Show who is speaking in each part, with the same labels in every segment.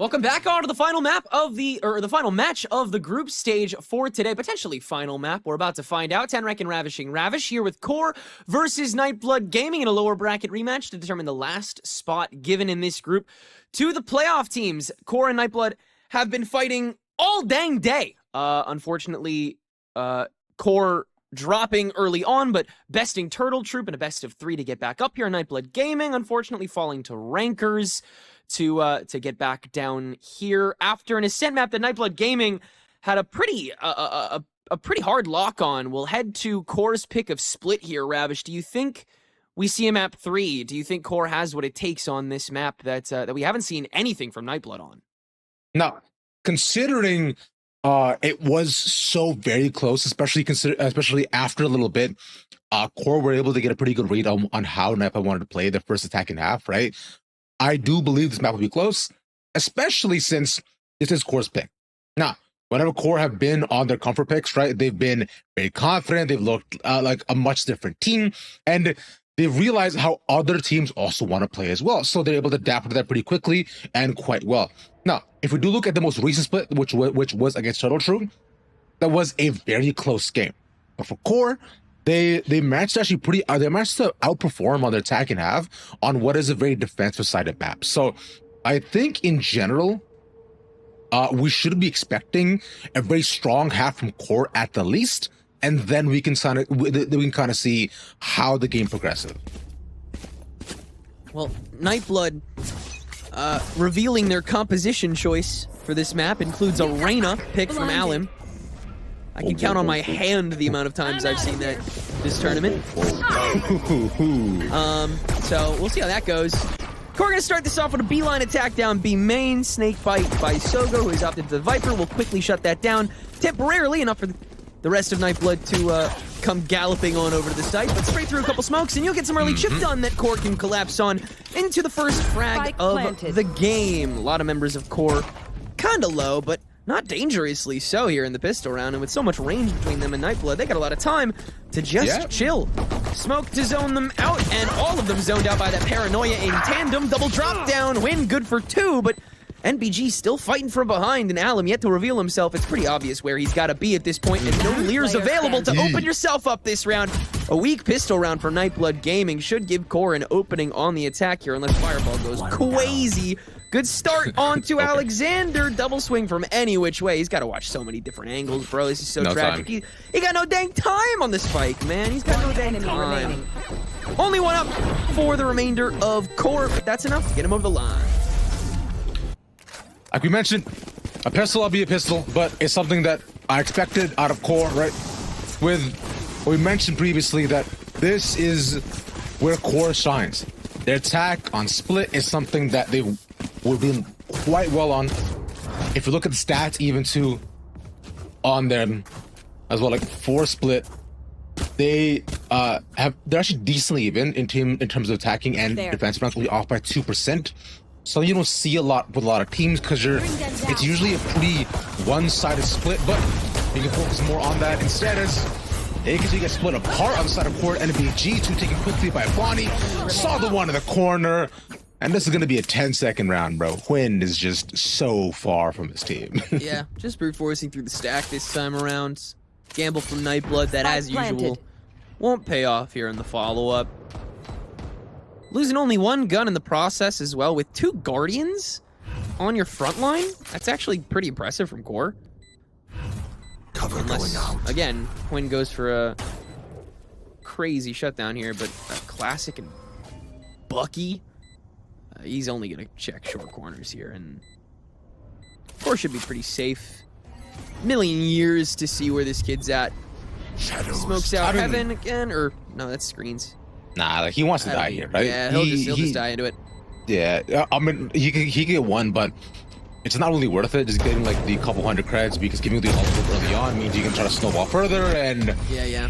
Speaker 1: Welcome back on to the final map of the final match of the group stage for today. Potentially final map. We're about to find out. 10 rank and Ravishing Ravish here with QOR versus Nightblood Gaming in a lower bracket rematch to determine the last spot given in this group to the playoff teams. QOR and Nightblood have been fighting all dang day. Unfortunately, QOR dropping early on, but besting Turtle Troop in a best of 3 to get back up here. Nightblood Gaming, unfortunately, falling to Rankers to get back down here after an ascent map that Nightblood Gaming had a pretty hard lock on. We'll head to QOR's pick of Split here. Ravish, do you think we see a map 3? Do you think QOR has what it takes on this map that we haven't seen anything from Nightblood on?
Speaker 2: No, considering it was so very close, especially after a little bit, QOR were able to get a pretty good read on how Nightblood wanted to play their first attack in half, right? I do believe this map will be close, especially since this is QOR's pick. Now, whenever QOR have been on their comfort picks, right, they've been very confident. They've looked like a much different team, and they realize how other teams also want to play as well. So they're able to adapt to that pretty quickly and quite well. Now, if we do look at the most recent split, which was against Turtle Troop, that was a very close game. But for QOR, they managed to actually they managed to outperform on their attack and half on what is a very defensive sided map. So I think in general, we should be expecting a very strong half from QOR at the least, and then we can kind of see how the game progresses.
Speaker 1: Well, Nightblood revealing their composition choice for this map includes a Reyna pick from Alim. I can count on my hand the amount of times I've seen that this tournament. So we'll see how that goes. QOR gonna start this off with a beeline attack down B main. Snake bite by Sogo, who has opted to the Viper. Will quickly shut that down temporarily, enough for the rest of Nightblood to come galloping on over to the site. But straight through a couple smokes, and you'll get some early chip done that QOR can collapse on into the first frag of the game. A lot of members of QOR kind of low, but not dangerously so here in the pistol round, and with so much range between them and Nightblood, they got a lot of time to just chill. Smoke to zone them out, and all of them zoned out by that Paranoia in tandem. Double drop down, win good for 2, but NBG still fighting from behind, and Alim yet to reveal himself. It's pretty obvious where he's got to be at this point, and no Lears available to open yourself up this round. A weak pistol round for Nightblood Gaming should give QOR an opening on the attack here, unless Fireball goes crazy. Good start onto Alexander. Double swing from any which way. He's got to watch so many different angles, bro. This is so tragic. He got no dang time on the spike, man. He's got no dang time. Only one up for the remainder of QOR, but that's enough to get him over the line.
Speaker 2: Like we mentioned, a pistol will be a pistol, but it's something that I expected out of QOR, right? With what we mentioned previously, that this is where QOR shines. Their attack on split is something that they were doing quite well on. If you look at the stats, even too, on them as well, like 4 split, they're actually decently even in terms of attacking and defensive rounds, only off by 2%. So you don't see a lot with a lot of teams because it's usually a pretty one-sided split, but you can focus more on that instead as you get split apart on the side of QOR. NBG, 2 taken quickly by Bonnie, saw the one in the corner, and this is going to be a 10-second round, bro. Quinn is just so far from his team.
Speaker 1: Yeah, just brute forcing through the stack this time around. Gamble from Nightblood that, as usual, won't pay off here in the follow-up. Losing only 1 gun in the process as well, with 2 Guardians on your front line. That's actually pretty impressive from QOR.
Speaker 3: Cover going out.
Speaker 1: Again, Quinn goes for a crazy shutdown here, but Classic and Bucky, he's only going to check short corners here, and QOR should be pretty safe. Million years to see where this kid's at.
Speaker 3: Shadows.
Speaker 1: Smokes out Heaven again, or no, that's screens.
Speaker 2: Nah, like he wants to die here, right?
Speaker 1: Yeah, he'll just die into it.
Speaker 2: Yeah, I mean, he could get 1, but it's not really worth it. Just getting like the couple hundred creds, because giving the ultimate early on means you can try to snowball further. And
Speaker 1: yeah,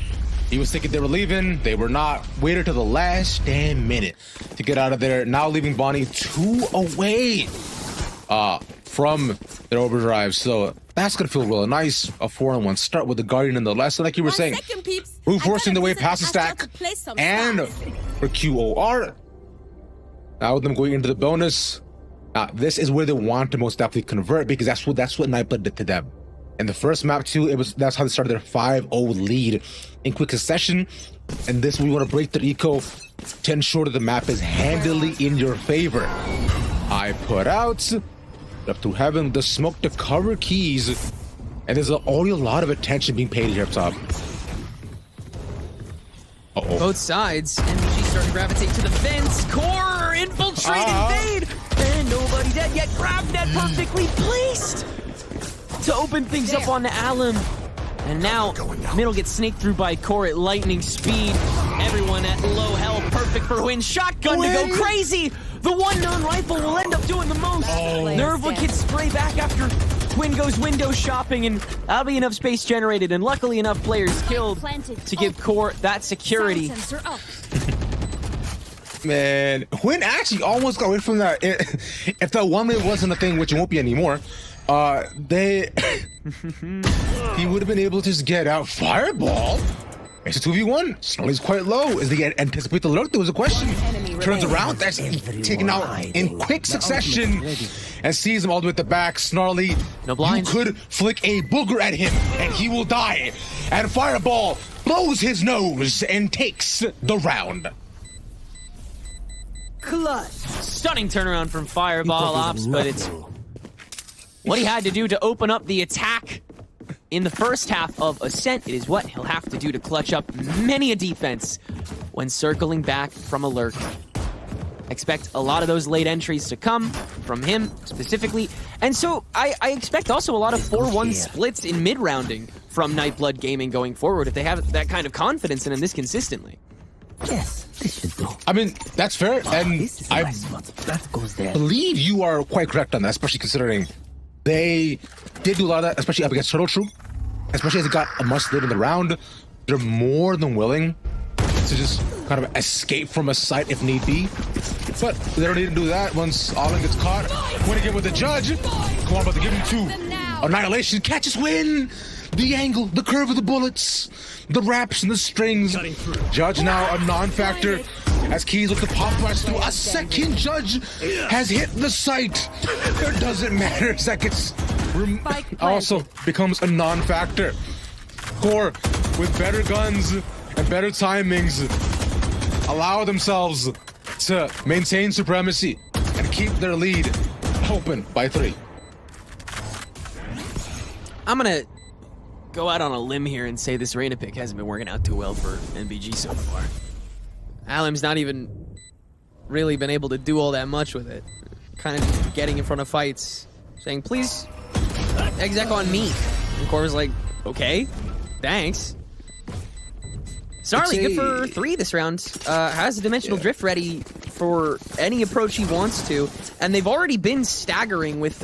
Speaker 2: he was thinking they were leaving. They were not. Waited to the last damn minute to get out of there. Now leaving Bonnie 2 away from their overdrive. So that's gonna feel real nice. A 4-on-1 start with the Guardian in the last. So like you were saying, brute forcing the way past the stack, and for QOR. Now with them going into the bonus, This is where they want to most definitely convert, because that's what Nightblood did to them. In the first map too, that's how they started their 5-0 lead in quick succession. And this, we want to break their eco to ensure that the map is handily in your favor. I put out up to heaven the smoke to cover keys, and there's already a lot of attention being paid here up top.
Speaker 1: Both sides. NBG starting to gravitate to the fence. Core infiltrate, invade, and nobody dead yet. Grab net perfectly placed to open things up on the Alum. And now middle gets snaked through by Core at lightning speed. Everyone at low health, perfect for win. Shotgun to go crazy. The one non-rifle will end up doing the most. Nerva can spray back after Twin goes window shopping, and that'll be enough space generated, and luckily enough players killed to give Core that security.
Speaker 2: Man, Quinn actually almost got away from that. If that 1 minute wasn't a thing, which it won't be anymore, he would have been able to just get out Fireball. It's a 2v1. Snarly's quite low. As they anticipate the lurk, there was a question. Turns around, that's taken out in quick succession, and sees him all the way at the back. Snarly,
Speaker 1: no blind.
Speaker 2: You could flick a booger at him, and he will die. And Fireball blows his nose and takes the round.
Speaker 1: Clutch. Stunning turnaround from Fireball Ops, but it's what he had to do to open up the attack in the first half of Ascent. It is what he'll have to do to clutch up many a defense when circling back from a lurk. Expect a lot of those late entries to come from him specifically. And so I expect also a lot of 4-1 splits in mid-rounding from Nightblood Gaming going forward if they have that kind of confidence in him this consistently.
Speaker 3: Yes, this should do.
Speaker 2: I mean, that's fair, and I believe you are quite correct on that, especially considering they did do a lot of that, especially up against Turtle Troop. Especially as it got a much later in the round, they're more than willing to just kind of escape from a site if need be. But they don't need to do that once Allen gets caught. Win again with the judge. Come on, about to give him 2. Annihilation, catches win. The angle, the curve of the bullets, the wraps and the strings. Judge now a non-factor as Keys with the pop rush through. A second judge has hit the site. It doesn't matter. Seconds also becomes a non-factor. Core with better guns and better timings allow themselves to maintain supremacy and keep their lead open by 3.
Speaker 1: I'm gonna go out on a limb here and say this Reyna pick hasn't been working out too well for NBG so far. Alim's not even really been able to do all that much with it. Kind of getting in front of fights, saying, please, exec on me. And Core's like, okay, thanks. Snarly, good for 3 this round. Has a Dimensional Drift ready for any approach he wants to. And they've already been staggering with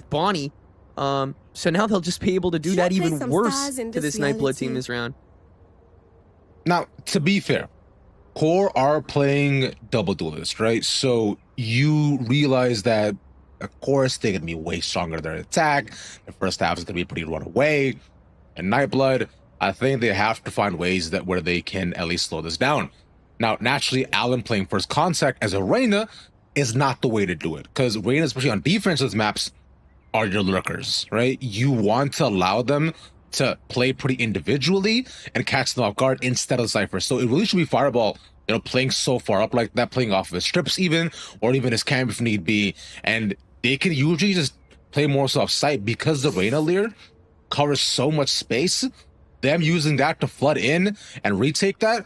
Speaker 1: Bonnie. So now they'll just be able to do that even worse to this Nightblood team this round.
Speaker 2: Now, to be fair, Core are playing double duelist, right? So you realize that, of course, they're going to be way stronger in their attack. The first half is going to be pretty run away. And Nightblood, I think they have to find ways that where they can at least slow this down. Now, naturally, Allen playing first contact as a Reyna is not the way to do it. Because Reyna, especially on defensive maps, are your lurkers, right? You want to allow them to play pretty individually and catch them off guard instead of Cypher. So it really should be Fireball, you know, playing so far up like that, playing off of his strips even, or even his camp if need be. And they can usually just play more so off site because the Reyna Leer covers so much space. Them using that to flood in and retake that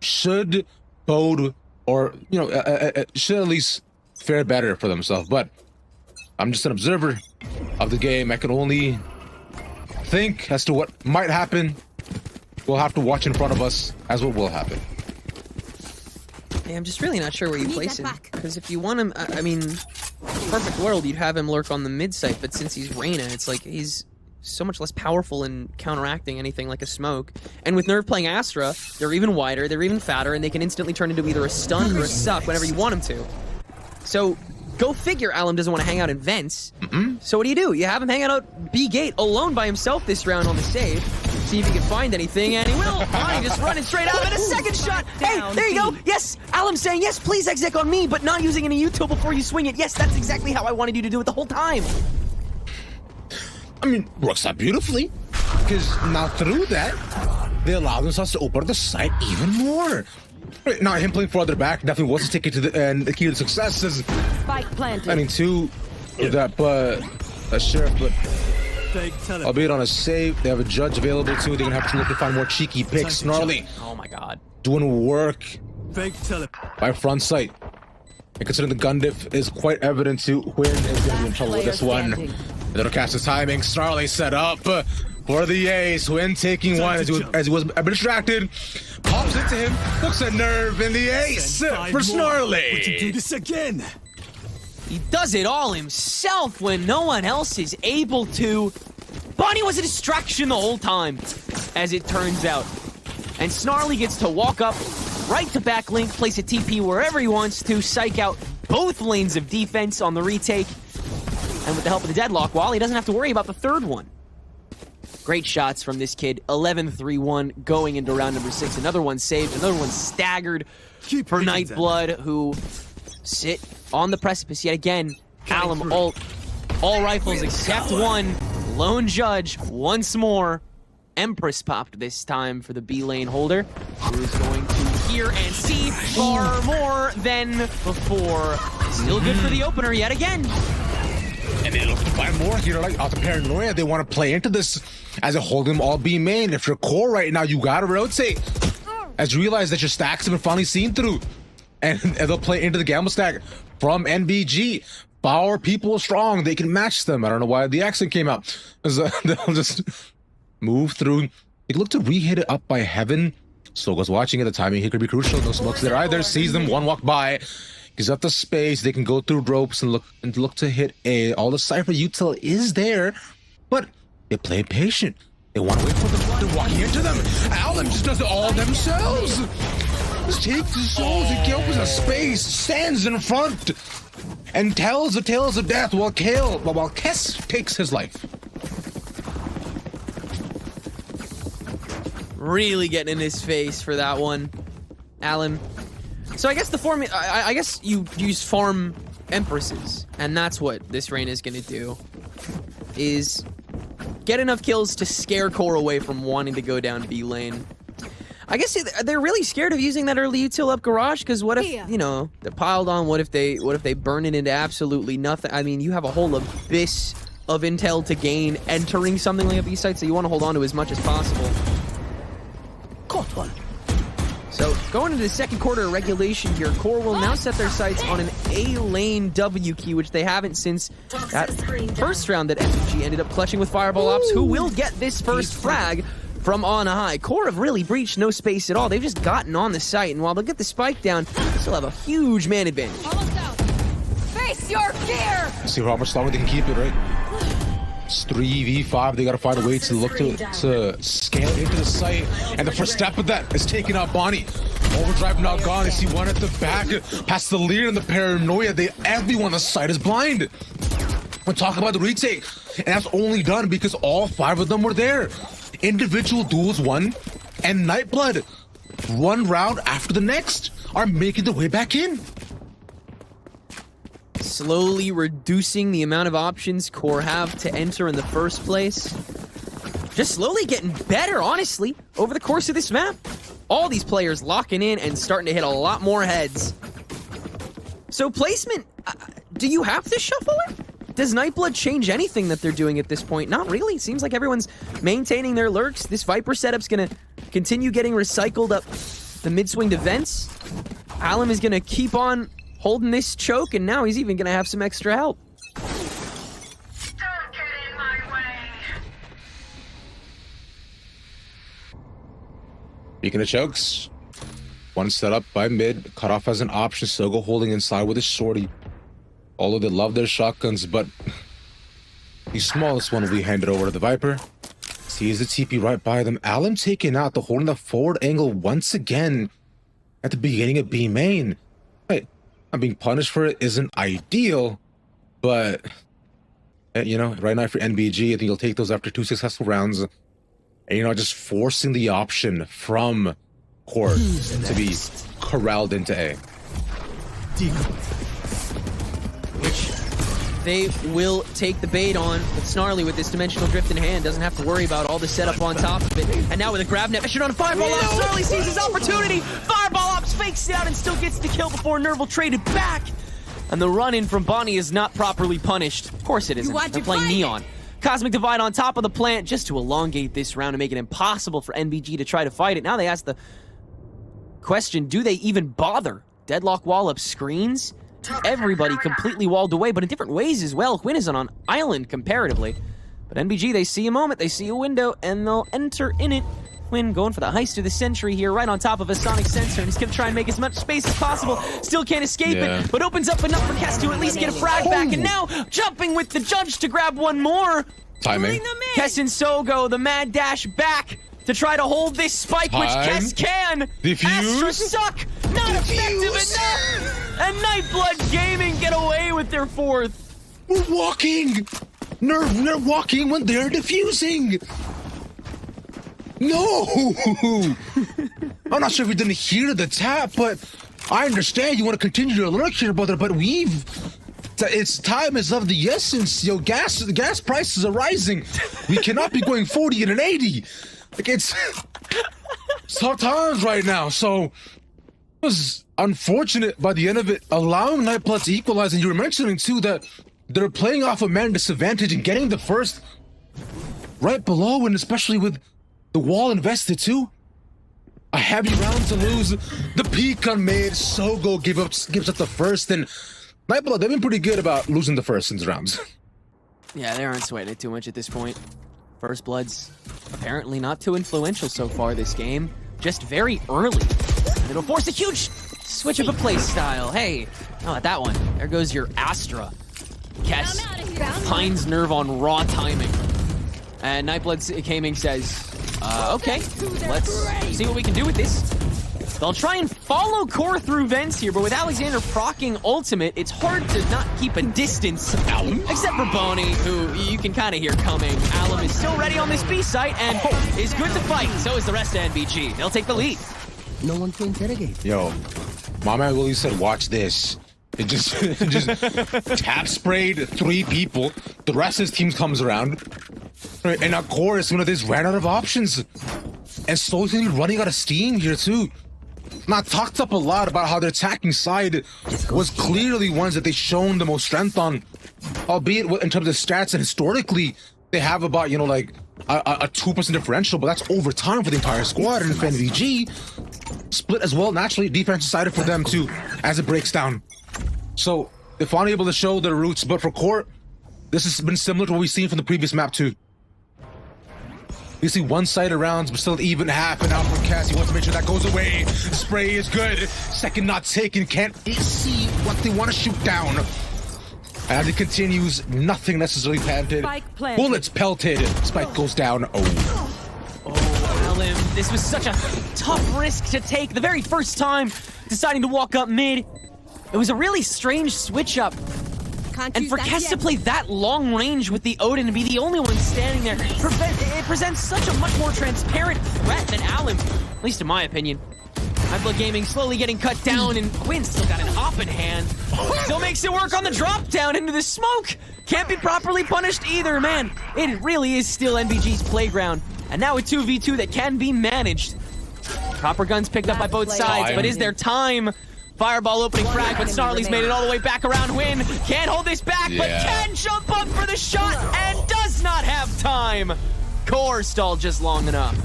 Speaker 2: should bode, or, you know, should at least fare better for themselves. But I'm just an observer of the game. I can only think as to what might happen. We'll have to watch in front of us as what will happen.
Speaker 1: Yeah, I'm just really not sure where you place him. Because if you want him, I mean, perfect world, you'd have him lurk on the mid site. But since he's Reyna, it's like he's so much less powerful in counteracting anything like a smoke. And with Nerve playing Astra, they're even wider, they're even fatter, and they can instantly turn into either a stun or a suck whenever you want them to. So go figure, Alum doesn't want to hang out in vents. So what do? You have him hanging out B gate alone by himself this round on the save. See if he can find anything, and he will. Bonnie just running straight out and a second shot. Hey, there you go. Yes, Alam's saying, yes, please exec on me, but not using any util before you swing it. Yes, that's exactly how I wanted you to do it the whole time.
Speaker 2: I mean, works out beautifully. Because now through that, they allow themselves to open up the site even more. Right, now, him playing further back definitely was a ticket to the key to success. Is,
Speaker 4: Spike planted.
Speaker 2: I mean, two of that, but a sheriff, but albeit on a save, they have a judge available too. They're gonna have to look to find more cheeky picks. Snarly.
Speaker 1: Oh my god.
Speaker 2: Doing work by front sight. And considering the gun diff is quite evident to Huynh is gonna be in trouble with this one. Little catch his timing. Snarly set up for the ace. Huynh taking one as he was a bit distracted. Pops into him. Looks at Nerve in the ace for Snarly.
Speaker 5: We can do this again.
Speaker 1: He does it all himself when no one else is able to. Bonnie was a distraction the whole time, as it turns out. And Snarly gets to walk up right to back link, place a TP wherever he wants to, psych out both lanes of defense on the retake. And with the help of the deadlock wall, he doesn't have to worry about the third one. Great shots from this kid. 11-3-1 going into round number 6. Another one saved, another one staggered for Nightblood, who sit on the precipice yet again. Alum ult, all rifles except one. Lone Judge once more. Empress popped this time for the B lane holder, who is going to hear and see far more than before. Still good for the opener yet again.
Speaker 2: And they look to find more here, like out the paranoia. They want to play into this as a hold them all B main. If you're core right now, you gotta rotate. As you realize that your stacks have been finally seen through. And they'll play into the gamble stack from NBG. Power people are strong. They can match them. I don't know why the accent came out. They'll just move through. They look to re-hit it up by Heaven. Sogo's watching at the timing. He could be crucial. No smokes there either. Sees them. One walk by. Gives up the space. They can go through ropes and look to hit A. All the Cypher util is there, but they play patient. They want to wait for them. They're walking into them. Alum just does it all themselves. Just takes his souls and opens a space, stands in front, and tells the tales of death while Kess takes his life.
Speaker 1: Really getting in his face for that one, Alan. So I guess the formula, I guess you use farm Empresses, and that's what this Reign is going to do, is get enough kills to scare Core away from wanting to go down B lane. I guess they're really scared of using that early util up garage, because what if, you know, they're piled on, what if they burn it into absolutely nothing? I mean, you have a whole abyss of intel to gain entering something like a B site, so you want to hold on to as much as possible.
Speaker 3: Caught one.
Speaker 1: So, going into the second quarter of regulation here, Core will now set their sights on an A-lane W key, which they haven't since that first round that NBG ended up clutching with Fireball Ops, who will get this first frag from on high. Core have really breached no space at all. They've just gotten on the site, and while they'll get the spike down, they still have a huge man advantage.
Speaker 4: Face your fear!
Speaker 2: See how much longer they can keep it, right? It's 3v5. They gotta find a way to look to scale into the site. And the first step of that is taking out Bonnie. Overdrive not gone. They see one at the back. Past the lead and the paranoia. Everyone on the site is blind. We're talking about the retake. And that's only done because all 5 of them were there. Individual duels won. And Nightblood, one round after the next, are making their way back in.
Speaker 1: Slowly reducing the amount of options Core have to enter in the first place. Just slowly getting better, honestly, over the course of this map. All these players locking in and starting to hit a lot more heads. So placement, do you have to shuffle it? Does Nightblood change anything that they're doing at this point? Not really. Seems like everyone's maintaining their lurks. This Viper setup's gonna continue getting recycled up the mid-swing to vents. Alum is gonna keep on holding this choke, and now he's even gonna have some extra help.
Speaker 6: Don't get in my way.
Speaker 2: Speaking of chokes, one set up by mid, cut off as an option. Sogo holding inside with his shorty. Although they love their shotguns, but the smallest one will be handed over to the Viper. Sees the TP right by them. Alum taking out the holding the forward angle once again at the beginning of B main. Right. Being punished for it isn't ideal, but you know, right now for NBG, I think you'll take those after 2 successful rounds. And, you know, just forcing the option from Court to be corralled into A.
Speaker 1: Which they will take the bait on. But Snarly, with this dimensional drift in hand, doesn't have to worry about all the setup on top of it. And now with a grab net mission on Fireball Ops, Snarly sees his opportunity. Fireball Ops fakes it out and still gets the kill before Nerval traded back. And the run-in from Bonnie is not properly punished. Of course it isn't. They're playing Neon. Cosmic Divide on top of the plant just to elongate this round and make it impossible for NBG to try to fight it. Now they ask the question, do they even bother? Deadlock wall up screens. Everybody completely walled away, but in different ways as well. Quinn is on an island comparatively. But NBG, they see a moment, they see a window, and they'll enter in it. Quinn going for the heist of the century here, right on top of a sonic sensor, and he's gonna try and make as much space as possible. Still can't escape it, but opens up enough for Kess to at least get a frag back, and now jumping with the judge to grab one more.
Speaker 2: Timing.
Speaker 1: Kess and Sogo, the mad dash back to try to hold this spike, which Kess can. Astra suck, not effective enough. And Nightblood Gaming get away with their fourth.
Speaker 2: We're walking. They're walking when they're defusing. No! I'm not sure if we didn't hear the tap, but I understand you want to continue your lurk here, brother, but it's time is of the essence. Yo, the gas prices are rising. We cannot be going 40 and an 80. Like, it's tough times right now. So it was unfortunate by the end of it, allowing Nightblood to equalize. And you were mentioning too that they're playing off a man disadvantage and getting the first right below, and especially with the wall invested too. A heavy round to lose. The peak on mid. Sogo gives up the first, and Nightblood, they've been pretty good about losing the first in these rounds.
Speaker 1: Yeah, they aren't sweating it too much at this point. First Blood's apparently not too influential so far this game. Just very early. And it'll force a huge switch of a play style. Hey, how about that one? There goes your Astra. Kess finds Nerve on raw timing. And Nightblood Gaming says, okay, let's see what we can do with this. They'll try and follow Core through vents here, but with Alexander proccing ultimate, it's hard to not keep a distance. Except for Boney, who you can kind of hear coming. Alum is still ready on this B site and is good to fight. So is the rest of NBG. They'll take the lead.
Speaker 3: No one to interrogate.
Speaker 2: Yo, my man Willie said, watch this. It just tap sprayed 3 people. The rest of his team comes around. And of course, one of these ran out of options. And slowly running out of steam here too. Not talked up a lot about how their attacking side was clearly ones that they've shown the most strength on. Albeit in terms of stats, and historically, they have about, you know, like a 2% differential, but that's over time for the entire squad. And if NBG split as well, naturally, defense decided for them too, as it breaks down. So they're finally able to show their roots, but for Court, this has been similar to what we've seen from the previous map too. You see one-sided rounds, but still even half an out from Cass. He wants to make sure that goes away. Spray is good. Second not taken. Can't see what they want to shoot down. As it continues, nothing necessarily planted. Bullets pelted. Spike goes down.
Speaker 1: Oh, Alum, this was such a tough risk to take. The very first time deciding to walk up mid. It was a really strange switch up. And for Kess to play that long range with the Odin and be the only one standing there, it presents such a much more transparent threat than Alum, at least in my opinion. Nightblood Gaming slowly getting cut down, and Quinn still got an op in hand. Still makes it work on the drop down into the smoke. Can't be properly punished either, man. It really is still NBG's playground. And now a 2v2 that can be managed. Copper guns picked up by both sides, but is there time? Fireball opening frag, but Snarly's made it all the way back around. Win can't hold this back, but can jump up for the shot and does not have time. Core stalled just long enough.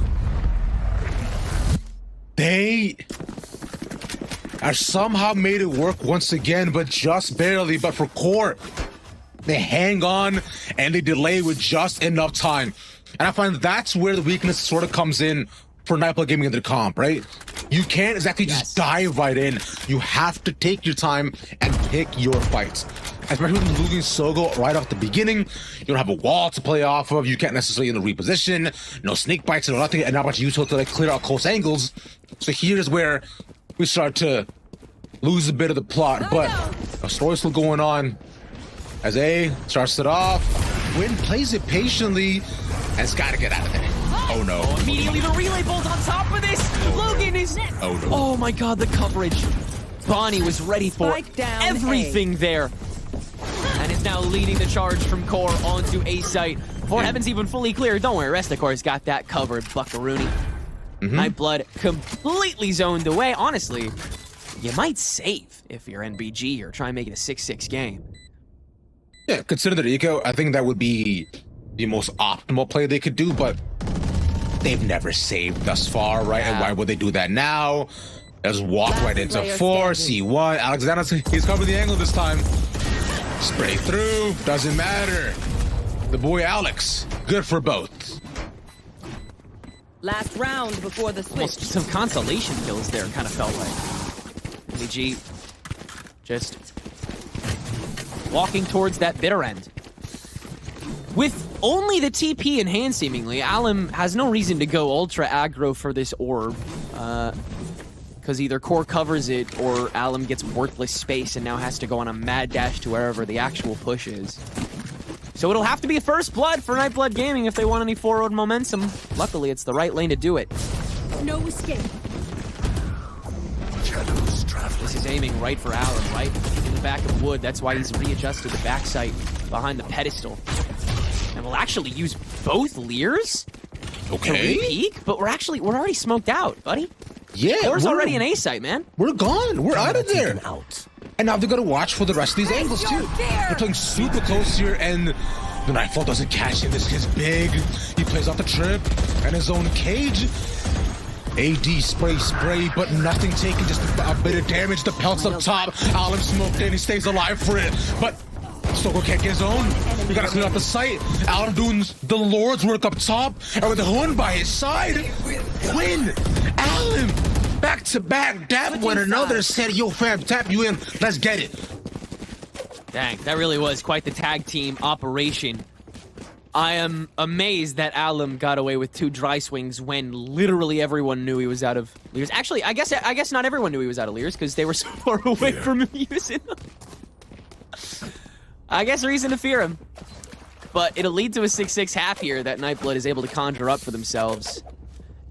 Speaker 2: They are somehow made it work once again, but just barely. But for Core, they hang on and they delay with just enough time. And I find that's where the weakness sort of comes in for Nightblood Gaming in the comp, right? You can't exactly just dive right in. You have to take your time and pick your fights. Especially with losing Sogo right off the beginning. You don't have a wall to play off of. You can't necessarily reposition. No snake bites and nothing, and not much useful to like clear out close angles. So here's where we start to lose a bit of the plot. But a story's still going on. As A starts it off, Win plays it patiently, and it's got to get out of there. Oh no.
Speaker 1: Immediately the relay bolt on top of this. Logan is...
Speaker 2: Oh no.
Speaker 1: Oh my god, the coverage. Bonnie was ready for
Speaker 4: Spike down
Speaker 1: everything there. And is now leading the charge from Core onto A site. Before Heaven's even fully clear, don't worry, rest of Core's got that covered, Buckaroony. Nightblood completely zoned away. Honestly, you might save if you're NBG or try and make it a 6-6 game.
Speaker 2: Yeah, considering their eco, I think that would be the most optimal play they could do, but they've never saved thus far, right? And why would they do that now? Just walk right into 4, C1. Alexander, he's covering the angle this time. Spray through, doesn't matter. The boy Alex, good for both.
Speaker 4: Last round before the switch.
Speaker 1: Almost some consolation kills there, kind of felt like. NBG just walking towards that bitter end. With only the TP in hand, seemingly, Alum has no reason to go ultra aggro for this orb. Because either Core covers it or Alum gets worthless space and now has to go on a mad dash to wherever the actual push is. So it'll have to be a first blood for Nightblood Gaming if they want any forward momentum. Luckily, it's the right lane to do it.
Speaker 4: No escape.
Speaker 1: This is aiming right for Alum, right in the back of wood. That's why he's readjusted the backside behind the pedestal. And we'll actually use both Leers to re-peek, but we're already smoked out, buddy.
Speaker 2: Yeah,
Speaker 1: Core's already an A site, man.
Speaker 2: We're gone. We're out of there.
Speaker 3: Out.
Speaker 2: And now they're gonna watch for the rest of these angles too. They're playing super close here, and the Nightfall doesn't catch him. This kid's big. He plays off the trip and his own cage. AD spray, but nothing taken. Just a bit of damage. The pelts up top. Alum smoked in. He stays alive for it, but Soko can't get his own. We gotta clean up the site. Alum doing the Lord's work up top, and with the Hoon by his side. Quinn, Alum, back to back. Dap one another. Said, "Yo, fam, tap you in. Let's get it."
Speaker 1: Dang, that really was quite the tag team operation. I am amazed that Alum got away with 2 dry swings when literally everyone knew he was out of Leers. Actually, I guess not everyone knew he was out of Leers because they were so far away from him using them. I guess reason to fear him. But it'll lead to a 6-6 half here that Nightblood is able to conjure up for themselves.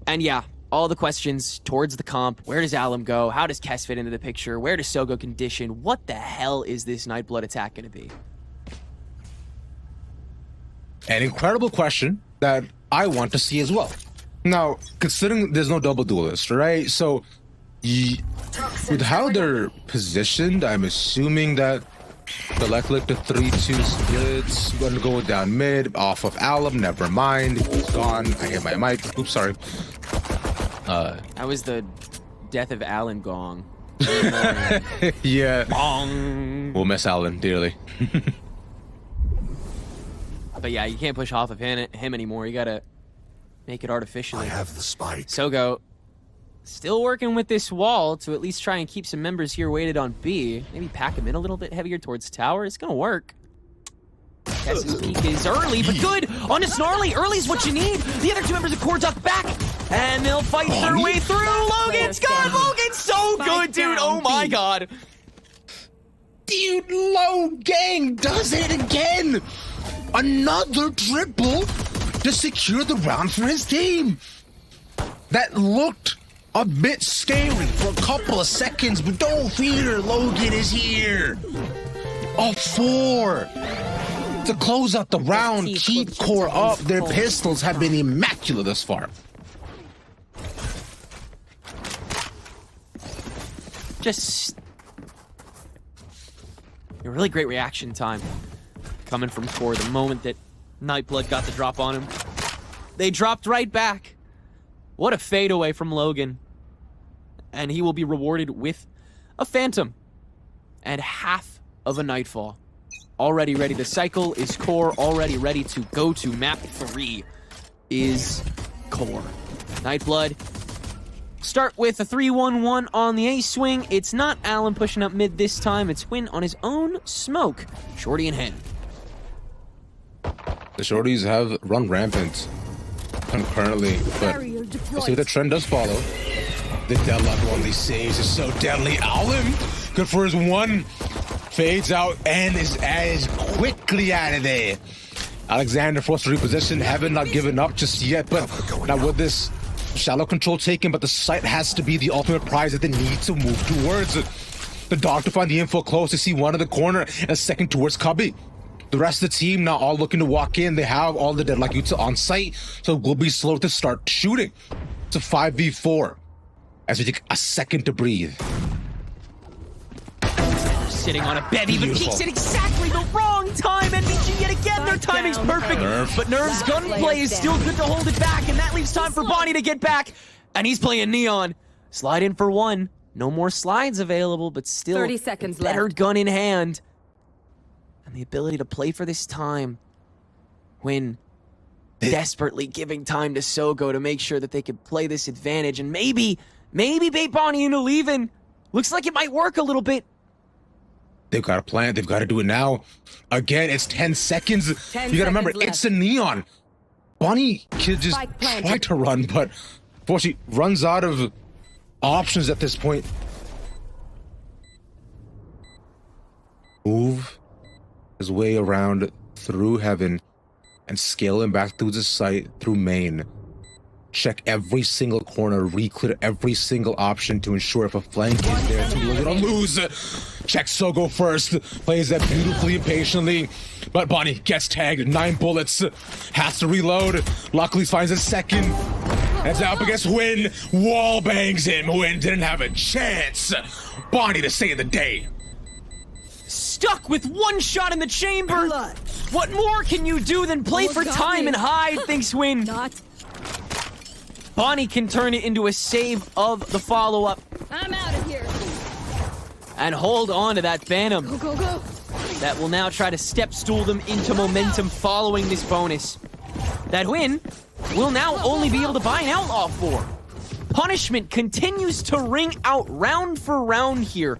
Speaker 1: And yeah, all the questions towards the comp. Where does Alum go? How does Kess fit into the picture? Where does Sogo condition? What the hell is this Nightblood attack going to be?
Speaker 2: An incredible question that I want to see as well. Now, considering there's no double duelist, right? So, with how they're positioned, I'm assuming that the Leklik to 3-2 splits, gonna go down mid, off of Alum, never mind, he's gone. I hit my mic, oops, sorry.
Speaker 1: That was the death of Alan Gong.
Speaker 2: Yeah.
Speaker 1: Bong.
Speaker 2: We'll miss Alan dearly.
Speaker 1: But yeah, you can't push off of him anymore. You gotta make it artificially.
Speaker 3: I have the spike.
Speaker 1: Sogo still working with this wall to at least try and keep some members here weighted on B. Maybe pack him in a little bit heavier towards tower. It's gonna work. Kess's peek is early, but good on a Snarly. Early's what you need. The other 2 members of Core duck back, and they'll fight their way through. Logan's gone. Logan's so good, dude. Oh my god.
Speaker 2: Dude, Low Gang does it again. Another triple to secure the round for his team. That looked a bit scary for a couple of seconds, but don't fear, Logan is here. A 4 to close out the round. Keep Core up. Their pistols have been immaculate thus far.
Speaker 1: Just a really great reaction time coming from Core the moment that Nightblood got the drop on him. They dropped right back. What a fadeaway from Logan. And he will be rewarded with a Phantom and half of a Nightfall. Already ready to cycle is Core. Already ready to go to map 3 is Core. Nightblood start with a 3-1-1 on the A swing. It's not Allen pushing up mid this time. It's Win on his own smoke. Shorty in hand.
Speaker 2: The Shorties have run rampant concurrently, but we'll see if the trend does follow. The deadlock only saves is so deadly. Allen, good for his 1. Fades out and is as quickly out of there. Alexander forced to reposition. Heaven not giving up just yet, but now with this shallow control taken, but the site has to be the ultimate prize that they need to move towards. The dog to find the info close to see one in the corner and a second towards Cubby. The rest of the team now all looking to walk in. They have all the Deadlock Utah on site, so we'll be slow to start shooting. It's a 5v4 as we take a second to breathe.
Speaker 1: Sitting on a bevy, but
Speaker 2: Beautiful.
Speaker 1: peeks at exactly the wrong time. NBG yet again, their timing's perfect. But Nerve's gunplay is still good to hold it back, and that leaves time for Bonnie to get back. And he's playing Neon. Slide in for one. No more slides available, but still
Speaker 4: 30 seconds
Speaker 1: better
Speaker 4: left.
Speaker 1: gun in hand. And the ability to play for this time when desperately giving time to Sogo to make sure that they could play this advantage and maybe bait Bonnie into leaving. Looks like it might work a little bit.
Speaker 2: They've got a plan. They've got to do it now. Again, it's 10 seconds.
Speaker 4: 10
Speaker 2: You got to remember,
Speaker 4: seconds
Speaker 2: it's a Neon. Bonnie could just
Speaker 4: Spike planted.
Speaker 2: try to run, but unfortunately runs out of options at this point. Move his way around through Heaven and scale him back through the site through main. Check every single corner, re-clear every single option to ensure if a flank is there to lose. Check Sogo first, plays that beautifully and patiently, but Bonnie gets tagged, 9 bullets, has to reload, luckily finds a second, heads up against Win, wall bangs him, Win didn't have a chance. Bonnie to save the day.
Speaker 1: Stuck with one shot in the chamber. What more can you do than play for time and hide, thinks Win.
Speaker 4: Not.
Speaker 1: Bonnie can turn it into a save of the follow-up
Speaker 4: I'm out of here.
Speaker 1: and hold on to that Phantom.
Speaker 4: Go, go, go.
Speaker 1: That will now try to step stool them into momentum following this bonus. That Win will now only be able to buy an Outlaw for. Punishment continues to ring out round for round here.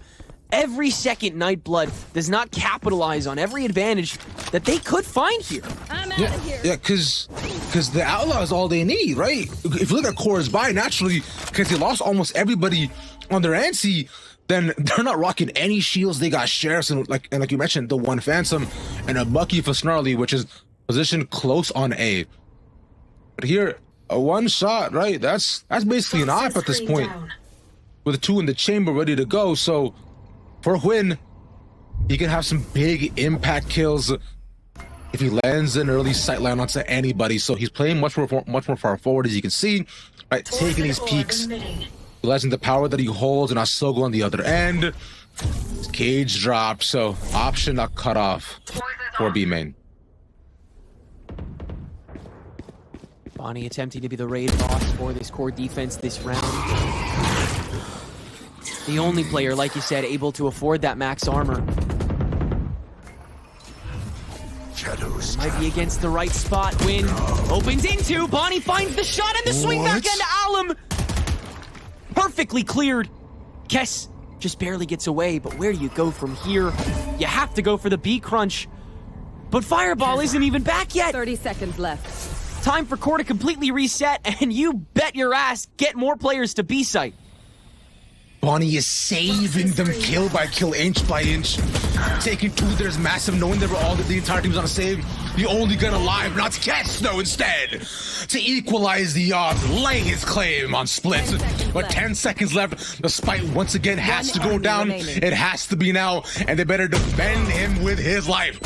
Speaker 1: Every second Nightblood does not capitalize on every advantage that they could find here.
Speaker 4: I'm out
Speaker 2: Yeah,
Speaker 4: of here.
Speaker 2: yeah, because the Outlaw is all they need, right? If you look at Core's buy, naturally, because they lost almost everybody on their NC, then they're not rocking any shields. They got Sheriffs and like you mentioned, the one Phantom and a Bucky for Snarly, which is positioned close on A. But here, a one shot, right? That's basically an op at this point, with the 2 in the chamber ready to go. So for Win, he can have some big impact kills if he lands an early sightline onto anybody. So he's playing much more far forward, as you can see, right? Taking these peaks, realizing the power that he holds, and Asogo on the other end. Cage drop, so option not cut off for B main.
Speaker 1: Bonnie attempting to be the raid boss for this core defense this round. The only player, like you said, able to afford that max armor.
Speaker 3: Shadows.
Speaker 1: Might be against the right spot. Win opens into. Bonnie finds the shot and the swing back into Alum. Perfectly cleared. Kess just barely gets away, but where do you go from here? You have to go for the B crunch. But Fireball isn't even back yet.
Speaker 4: 30 seconds left.
Speaker 1: Time for core to completely reset, and you bet your ass get more players to B site.
Speaker 2: Bonnie is saving them kill by kill, inch by inch. Taking 2, there's massive, knowing they were all the entire team was on a save. The only gun alive, not Kess, though, instead. To equalize the odds, laying his claim on splits. But 10 seconds left. The spike once again has to go down.
Speaker 4: remaining.
Speaker 2: It has to be now, and they better defend him with his life.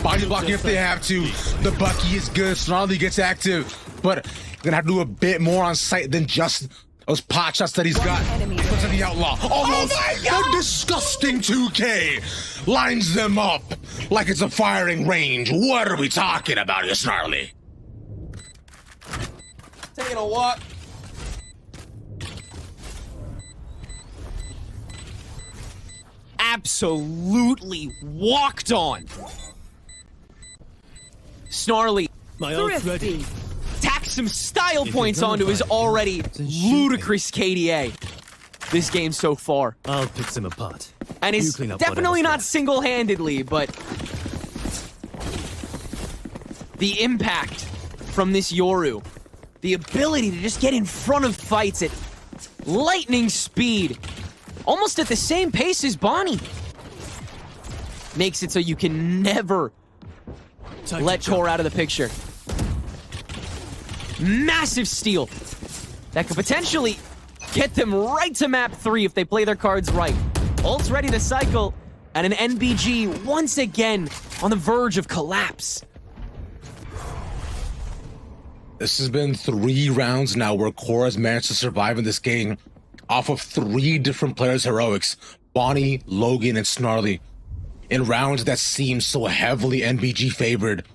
Speaker 2: Body blocking if they have to. The Bucky is good. Snarly gets active, but gonna have to do a bit more on site than just those pot shots that he's got. Puts in the Outlaw. Oh my God! The disgusting 2K lines them up like it's a firing range. What are we talking about here, Snarly?
Speaker 1: Taking a walk. Absolutely walked on. Snarly
Speaker 3: My ult's ready.
Speaker 4: Thrifty.
Speaker 1: tacks some style points onto his already ludicrous KDA this game so far.
Speaker 3: I'll pick them apart.
Speaker 1: And
Speaker 3: You
Speaker 1: it's
Speaker 3: clean up
Speaker 1: definitely
Speaker 3: whatever's
Speaker 1: not
Speaker 3: left.
Speaker 1: single-handedly, but the impact from this Yoru, the ability to just get in front of fights at lightning speed, almost at the same pace as Bonnie, makes it so you can never let Core out of the picture. Massive steal. That could potentially get them right to map 3 if they play their cards right. Ult's ready to cycle, and an NBG once again on the verge of collapse.
Speaker 2: This has been 3 rounds now where Core has managed to survive in this game off of 3 different players' heroics. Bonnie, Logan, and Snarly. In rounds that seem so heavily NBG favored.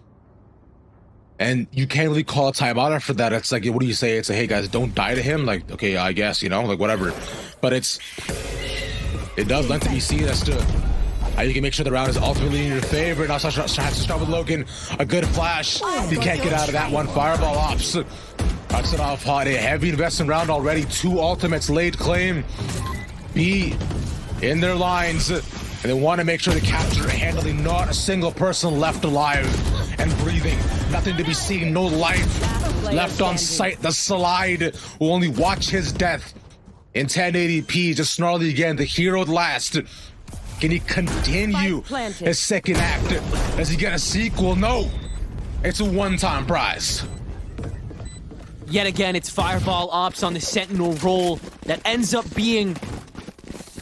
Speaker 2: And you can't really call a timeout after that. It's like, what do you say? It's like, hey guys, don't die to him. Like, okay, I guess, you know, like whatever. But it does lend to be seen as to how you can make sure the round is ultimately in your favor. Now has to start with Logan. A good flash. He can't get out of that one. Fireball ops. Cuts it off hot. A heavy investment round already. 2 ultimates laid claim. B in their lines. And they want to make sure they capture it handily. Not a single person left alive and breathing. Nothing to be seen. No life left on sight. The slide will only watch his death in 1080p. Just Snarly again. The hero at last. Can he continue his second act? Does he get a sequel? No. It's a one-time prize.
Speaker 1: Yet again, it's Fireball Ops on the Sentinel role that ends up being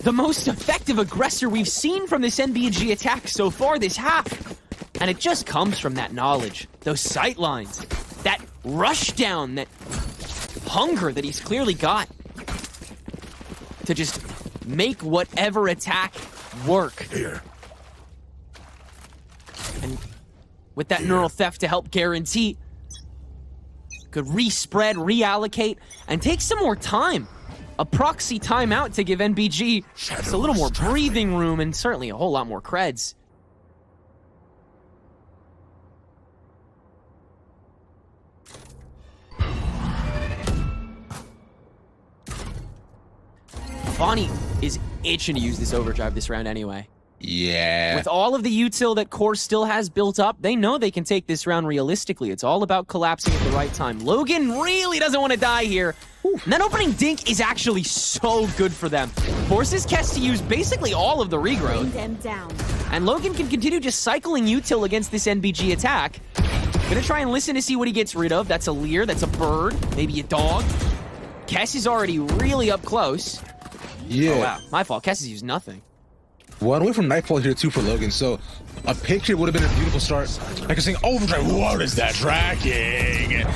Speaker 1: the most effective aggressor we've seen from this NBG attack so far this half. And it just comes from that knowledge, those sight lines, that rush down, that hunger that he's clearly got to just make whatever attack work.
Speaker 3: Here.
Speaker 1: And with that neural theft to help guarantee, could respread, reallocate, and take some more time. A proxy timeout to give NBG just a little more breathing room and certainly a whole lot more creds. Bonnie is itching to use this overdrive this round anyway.
Speaker 2: Yeah.
Speaker 1: With all of the util that Core still has built up, they know they can take this round realistically. It's all about collapsing at the right time. Logan really doesn't want to die here. And that opening dink is actually so good for them. Forces Kess to use basically all of the regrowth.
Speaker 4: Them down.
Speaker 1: And Logan can continue just cycling util against this NBG attack. Gonna try and listen to see what he gets rid of. That's a Leer, that's a bird, maybe a dog. Kess is already really up close.
Speaker 2: Yeah.
Speaker 1: Oh wow, my fault. Kess has used nothing.
Speaker 2: One away from Nightfall here too for Logan, so a pick here would have been a beautiful start. Like I saying, overdrive, what is that tracking?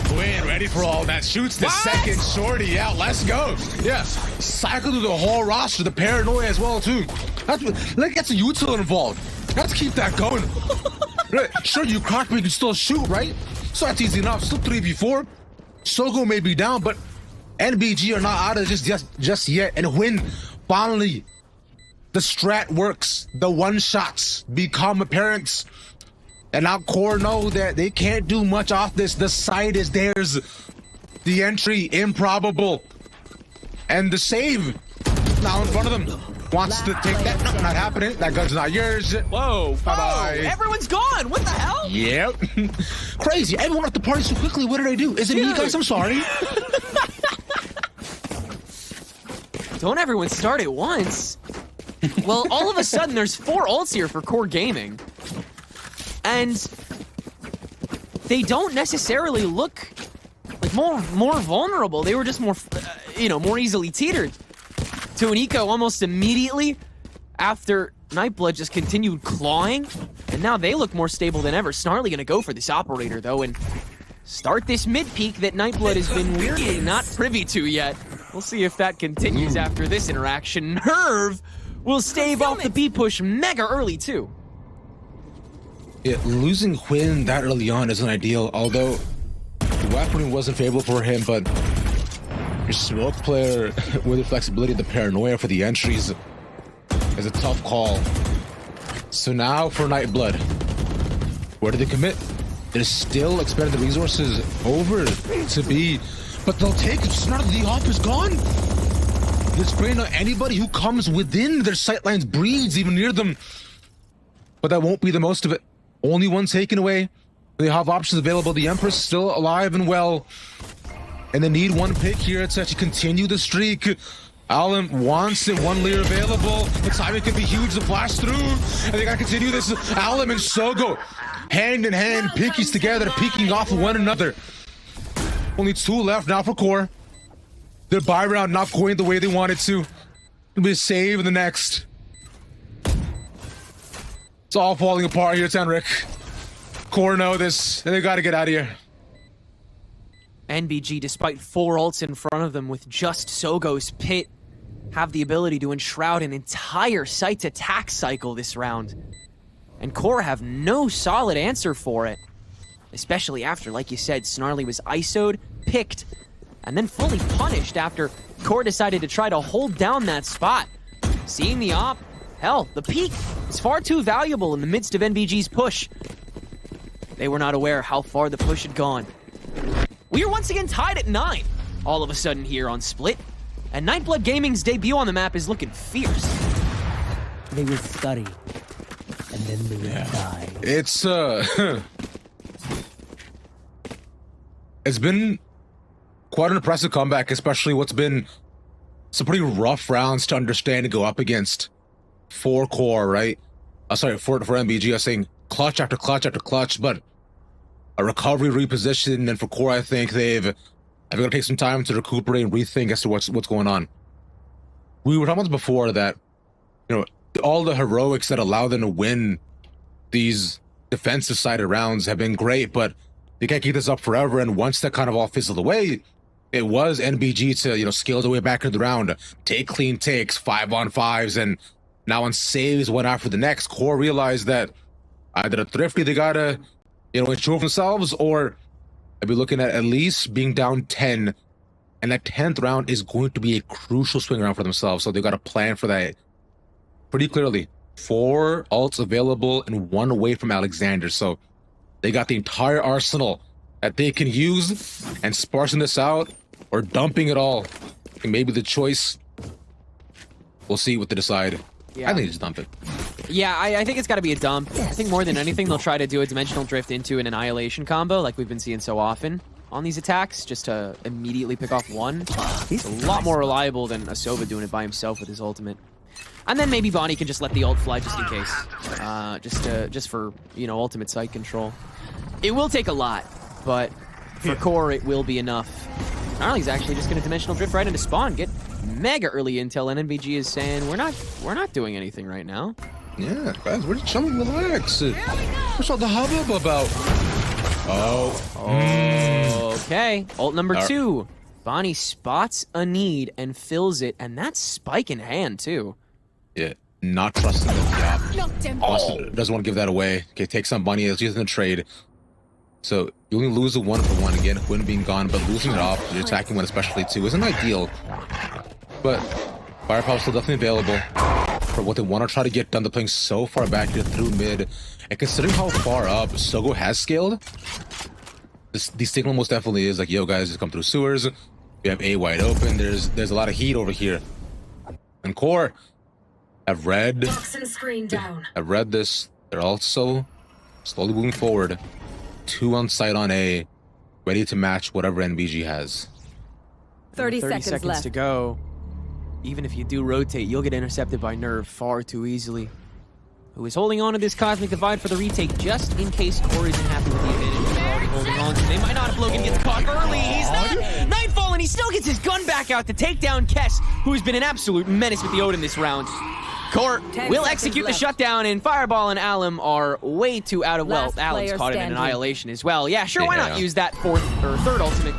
Speaker 2: Quinn ready for all that, shoots the second shorty out, let's go. Yeah, cycle through the whole roster, the paranoia as well too. That's a util involved. Let's keep that going. Sure, you crack, but you can still shoot, right? So that's easy enough, still 3v4. Sogo may be down, but NBG are not out of this just yet. And when finally the strat works, the one-shots become apparent, and now Core know that they can't do much off this. The site is theirs, the entry improbable, and the save now in front of them. Wants to take that, no, not happening. That gun's not yours.
Speaker 1: Whoa,
Speaker 2: bye-bye.
Speaker 1: Everyone's gone, what the hell?
Speaker 2: Yep. Crazy, everyone left the party so quickly. What did I do? Is it me, guys? I'm sorry.
Speaker 1: Don't everyone start at once. Well, all of a sudden, there's 4 ults here for Core Gaming. And they don't necessarily look like more vulnerable. They were just more, more easily teetered to an eco almost immediately after Nightblood just continued clawing. And now they look more stable than ever. Snarly gonna go for this operator, though, and start this mid-peak that Nightblood has been weirdly not privy to yet. We'll see if that continues after this interaction. Nerve will stave off the B push mega early, too.
Speaker 2: Yeah, losing Quinn that early on isn't ideal, although the weaponry wasn't favorable for him, but your smoke player with the flexibility, the paranoia for the entries is a tough call. So now for Nightblood, where do they commit? They're still expending the resources over to B, but they'll take it. It's not the op is gone. They're spraying on anybody who comes within their sightlines, breathes even near them. But that won't be the most of it. Only one taken away. They have options available. The Empress still alive and well. And they need one pick here to actually continue the streak. Allen wants it, one layer available. The timing could be huge, the flash through. And they gotta continue this. Allen and Sogo, hand in hand, pinkies together, peeking off of one another. Only 2 left now for Core. Their buy round not going the way they wanted to. It'll be a save in the next. It's all falling apart here, Tenric. Core know this, and they gotta get out of here.
Speaker 1: NBG, despite 4 ults in front of them with just Sogo's pit, have the ability to enshroud an entire site's attack cycle this round. And Core have no solid answer for it. Especially after, like you said, Snarly was ISO'd, picked, and then fully punished after Core decided to try to hold down that spot. Seeing the op, hell, the peak is far too valuable in the midst of NBG's push. They were not aware how far the push had gone. We are once again tied at 9, all of a sudden here on Split. And Nightblood Gaming's debut on the map is looking fierce.
Speaker 5: They will scurry, and then they will die.
Speaker 2: It's it's been quite an impressive comeback, especially what's been some pretty rough rounds to understand and go up against for Core, right? Sorry, for NBG, I was saying clutch after clutch after clutch, but a recovery, reposition, and for Core, I think they've got to take some time to recuperate and rethink as to what's going on. We were talking about before that, you know, all the heroics that allow them to win these defensive sided rounds have been great, but they can't keep this up forever. And once that kind of all fizzled away, it was NBG to, you know, scale their way back into the round, take clean takes, 5-on-5s, and now on saves one after the next. Core realized that either a thrifty, they gotta, you know, ensure themselves, or I'd be looking at least being down 10, and that 10th round is going to be a crucial swing round for themselves, so they got to plan for that pretty clearly. 4 ults available and 1 away from Alexander, so they got the entire arsenal that they can use, and sparsing this out or dumping it all, and maybe the choice, we'll see what they decide.
Speaker 1: Yeah.
Speaker 2: I think just dump it.
Speaker 1: Yeah, I think it's got to be a dump. I think more than anything, they'll try to do a Dimensional Drift into an Annihilation combo like we've been seeing so often on these attacks, just to immediately pick off one. It's a lot more reliable than Asova doing it by himself with his ultimate. And then maybe Bonnie can just let the ult fly just in case. Just for, you know, ultimate site control. It will take a lot, but for Core, it will be enough. Gnarly's actually just going to Dimensional Drift right into spawn, get mega early intel, and NBG is saying, we're not doing anything right now.
Speaker 2: Yeah, guys, we're just chilling, relax. What's all the hubbub about?
Speaker 1: Okay, ult number 2. Bonnie spots a need and fills it, and that's Spike in hand, too.
Speaker 2: Yeah, not trusting the job.
Speaker 4: Knocked him.
Speaker 2: Austin doesn't want to give that away. Okay, take some Bonnie, let's use it in the trade. So you only lose the 1-for-1 again, Win being gone, but losing it off, you're attacking one especially too, isn't ideal. But firepower still definitely available for what they want to try to get done. They're playing so far back here through mid, and considering how far up Sogo has scaled, the signal most definitely is like, yo guys, just come through sewers. We have A wide open. There's a lot of heat over here. And Core have read this. They're also slowly moving forward. 2 on site on A, ready to match whatever NBG has.
Speaker 4: 30 seconds left
Speaker 1: to go. Even if you do rotate, you'll get intercepted by Nerve far too easily. Who is holding on to this Cosmic Divide for the retake just in case Core isn't happy with the advantage. They're already holding on, so they might not have. Logan gets caught early. He's not. Nightfall, and he still gets his gun back out to take down Kess, who's been an absolute menace with the Odin this round. Core will execute the shutdown, and Fireball and Alum are way too out of... Well, Alum's caught in an Annihilation as well. Yeah, sure, why not use that 4th or 3rd ultimate?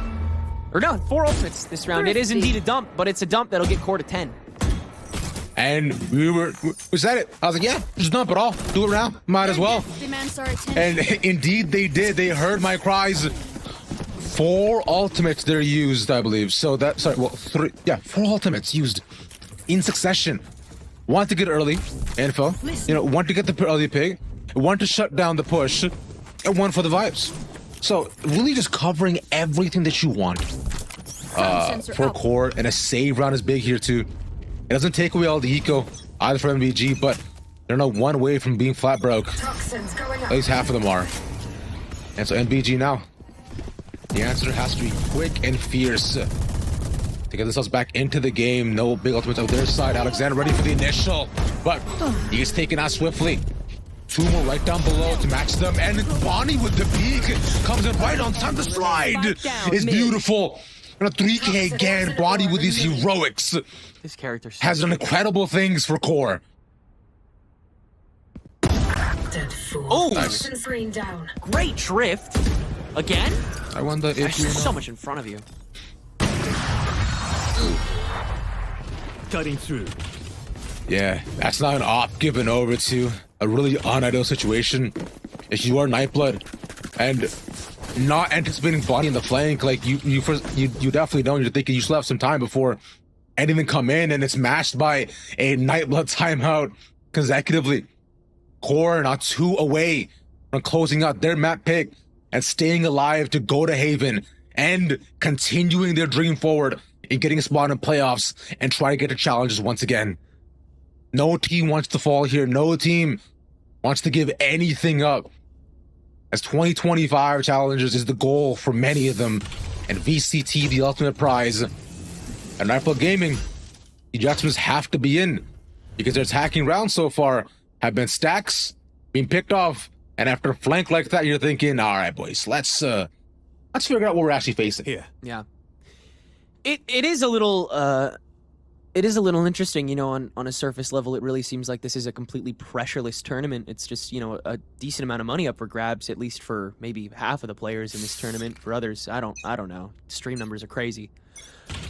Speaker 1: Or no, 4 ultimates this round. It is indeed a dump, but it's a dump that'll get Core to 10.
Speaker 2: And we said it. I was like, yeah, just dump it all. Do it now. Might as well. And indeed they did. They heard my cries. 4 ultimates they're used, I believe. So that, sorry, well, 3, yeah, 4 ultimates used in succession. 1 to get early info, you know, 1 to get the early pick, 1 to shut down the push, and 1 for the vibes. So really just covering everything that you want for Core, and a save round is big here too. It doesn't take away all the eco either for NBG, but they're not 1 way from being flat broke. At least half of them are. And so NBG now, the answer has to be quick and fierce to to get themselves back into the game. No big ultimates on their side. Alexander ready for the initial, but he is taken out swiftly. 2 more right down below to match them, and Bonnie with the peak comes in right on time. The slide is beautiful. And a 3K again. Bonnie with these heroics
Speaker 1: This character
Speaker 2: has done incredible things for Core.
Speaker 6: Dead fool.
Speaker 1: Oh,
Speaker 2: Nice.
Speaker 6: Screen down.
Speaker 1: great drift. Again?
Speaker 2: I wonder if
Speaker 1: There's
Speaker 2: you know.
Speaker 1: so much in front of you.
Speaker 3: Cutting through.
Speaker 2: Yeah, that's not an op given over to a really unideal situation. If you are Nightblood and not anticipating Bonnie in the flank, like you definitely know you're thinking you still have some time before anything come in, and it's matched by a Nightblood timeout consecutively. Core not 2 away from closing out their map pick and staying alive to go to Haven and continuing their dream forward in getting a spot in playoffs and try to get to challenges once again. No team wants to fall here. No team wants to give anything up, as 2025 Challengers is the goal for many of them, and VCT the ultimate prize. And Nightblood Gaming, the adjustments have to be in, because their attacking rounds so far have been stacks being picked off, and after a flank like that, you're thinking, all right, boys, let's figure out what we're actually facing.
Speaker 3: Here.
Speaker 1: Yeah. It is a little interesting, you know, on a surface level. It really seems like this is a completely pressureless tournament. It's just, you know, a decent amount of money up for grabs, at least for maybe half of the players in this tournament. For others, I don't know. Stream numbers are crazy.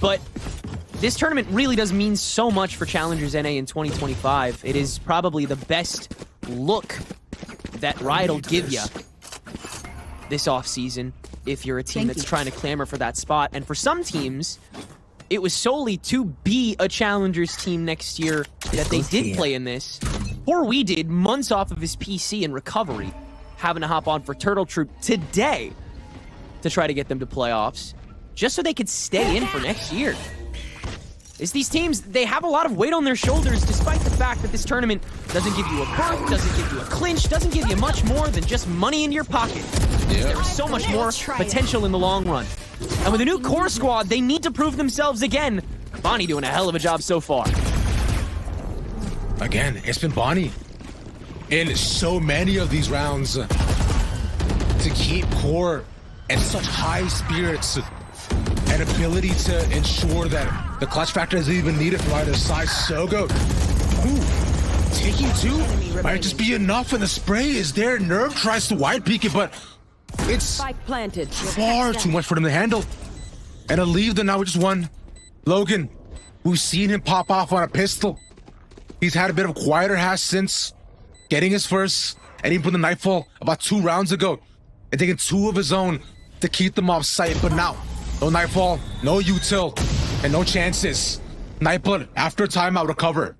Speaker 1: But this tournament really does mean so much for Challengers NA in 2025. It is probably the best look that Riot will give you this offseason if you're a team that's trying to clamor for that spot. And for some teams, it was solely to be a Challengers team next year that they did play in this. Or we did months off of his PC in recovery, having to hop on for Turtle Troop today to try to get them to playoffs, just so they could stay in for next year. Is these teams, they have a lot of weight on their shoulders, despite the fact that this tournament doesn't give you a berth, doesn't give you a clinch, doesn't give you much more than just money in your pocket. There is so much more potential in the long run. And with a new core squad, they need to prove themselves again. Bonnie doing a hell of a job so far.
Speaker 2: Again, it's been Bonnie in so many of these rounds to keep Core at such high spirits and ability to ensure that the clutch factor isn't even needed from either side. Sogo, taking 2 might just be enough, and the spray is there. Nerve tries to wide peek it, but it's
Speaker 4: Spike planted.
Speaker 2: far too much for them to handle. And to leave them now with just 1. Logan, we've seen him pop off on a pistol. He's had a bit of a quieter hash since getting his first, and even put the Nightfall about 2 rounds ago, and taking 2 of his own to keep them off sight. But now, no Nightfall, no util, and no chances. Nightblood, after a timeout, recover.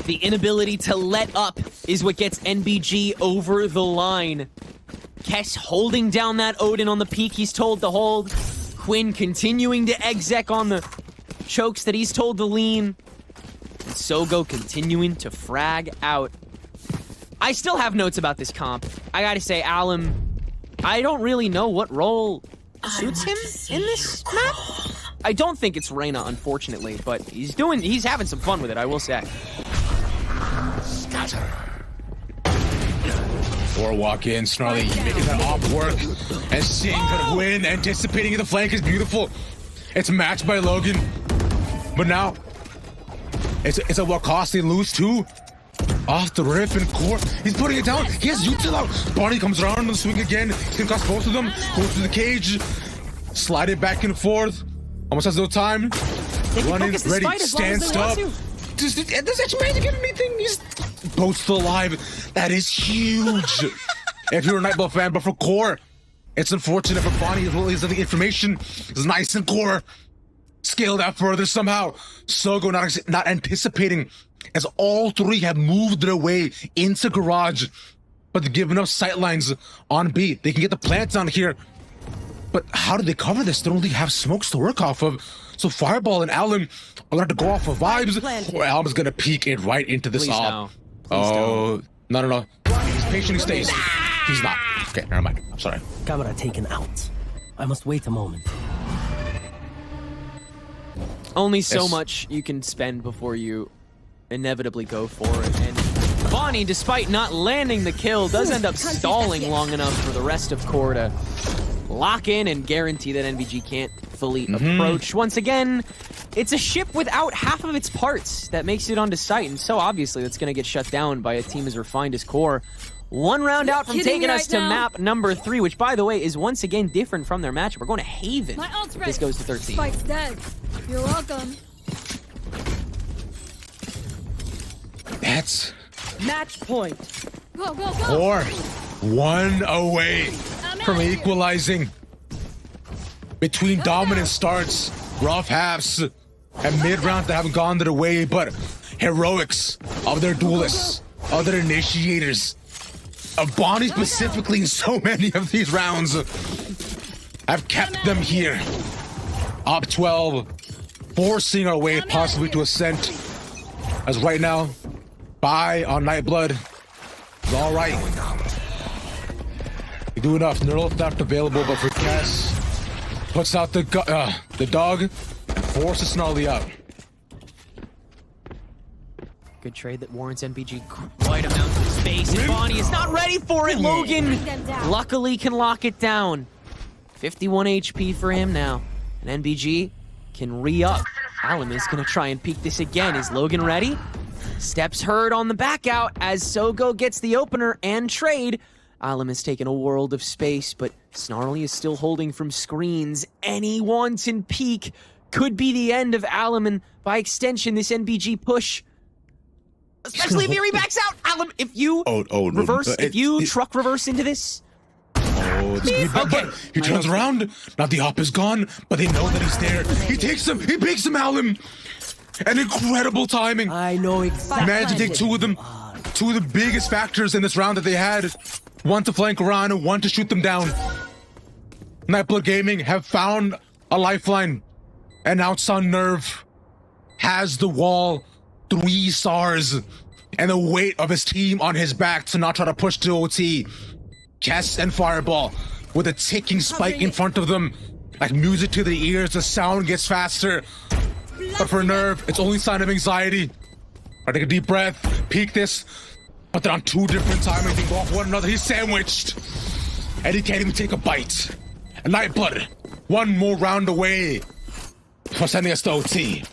Speaker 1: The inability to let up is what gets NBG over the line. Kess holding down that Odin on the peak he's told to hold. Quinn continuing to exec on the chokes that he's told to lean. And Sogo continuing to frag out. I still have notes about this comp. I gotta say, Alum, I don't really know what role suits him in this map. I don't think it's Reyna, unfortunately, but he's having some fun with it, I will say.
Speaker 2: Or walk in, Snarly making that off work, and seeing her win, anticipating the flank is beautiful. It's matched by Logan, but now it's a what cost they lose too. Off the rip and Core, he's putting it down. He has util out. Bonnie comes around on the swing again. He's gonna cost both of them. Goes to the cage, slide it back and forth. Almost has no time. Running, ready, stands up. Does that manage to get anything? He's both still alive. That is huge. If you're a Nightblood fan, but for Core, it's unfortunate for Bonnie as well as the information is nice and Core. Scale that further somehow. Sogo not anticipating, as all 3 have moved their way into garage, but they're giving up sightlines on B. They can get the plants down here, but how do they cover this? They don't really have smokes to work off of. So Fireball and Alum are gonna have to go off of vibes, or Alum's gonna peek it right into this op. Oh, no. He's patient, he stays. He's not. Okay, never mind. I'm sorry.
Speaker 5: Camera taken out. I must wait a moment.
Speaker 1: Only so
Speaker 2: Yes.
Speaker 1: much you can spend before you inevitably go for it. And Bonnie, despite not landing the kill, does end up stalling long enough for the rest of Core to lock in and guarantee that NBG can't fully approach. Once again, it's a ship without half of its parts that makes it onto site, and so obviously that's going to get shut down by a team as refined as Core. One round out from taking us to map number 3, which, by the way, is once again different from their matchup. We're going to Haven. This goes to 13.
Speaker 7: Spike's dead. You're welcome.
Speaker 2: That's
Speaker 5: Match point.
Speaker 7: Go, go, go.
Speaker 2: Core 1 away from equalizing. Between dominant starts, rough halves, and mid-round that haven't gone their way, but heroics of their duelists, of their initiators, of Bonnie specifically in so many of these rounds, have kept them here. Up 12, forcing our way possibly to ascent. As right now, bye on Nightblood. It's all right. You do enough. Neural theft available, but for Cass, puts out the dog and forces Snarly out.
Speaker 1: Good trade that warrants NBG quite amounts of space, and Bonnie is not ready for it. Logan luckily can lock it down. 51 HP for him now, and NBG can re-up. Alum is going to try and peek this again. Is Logan ready? Steps heard on the back out as Sogo gets the opener and trade. Alum has taken a world of space, but Snarly is still holding from screens. Any wanton peek could be the end of Alum, and by extension, this NBG push. Especially if he rebacks out. Alum, if you reverse, if you truck reverse into this.
Speaker 2: Oh, it's good.
Speaker 1: Okay.
Speaker 2: He turns around. Now the op is gone, but they know that he's there. He takes him. He picks him, Alum. An incredible timing.
Speaker 5: I know exactly.
Speaker 2: Managed to take two of them. Two of the biggest factors in this round that they had. One to flank around and one to shoot them down. Nightblood Gaming have found a lifeline. And now Sun Nerve has the wall. 3 stars. And the weight of his team on his back to not try to push to OT. Chess and Fireball with a ticking spike in front of them. Like music to the ears, the sound gets faster. But for Nerve, it's only sign of anxiety. I take a deep breath, peek this, but they're on 2 different timings. They go off one another. He's sandwiched. And he can't even take a bite. And Nightblood, 1 more round away for sending us to OT.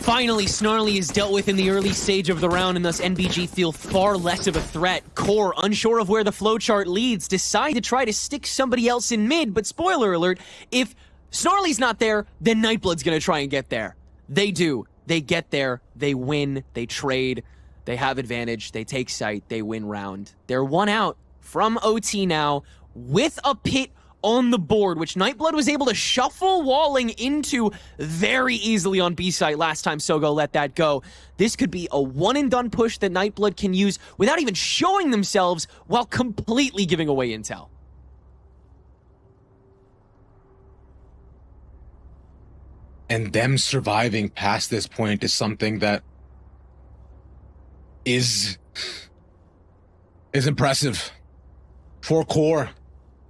Speaker 1: Finally, Snarly is dealt with in the early stage of the round, and thus NBG feel far less of a threat. Core, unsure of where the flowchart leads, decide to try to stick somebody else in mid, but spoiler alert, if Snarly's not there, then Nightblood's gonna try and get there. They do. They get there, they win, they trade, they have advantage, they take site, they win round. They're 1 out from OT now, with a pit on the board, which Nightblood was able to shuffle walling into very easily on B site last time Sogo let that go. This could be a one-and-done push that Nightblood can use without even showing themselves while completely giving away intel.
Speaker 2: And them surviving past this point is something that is impressive. For Core,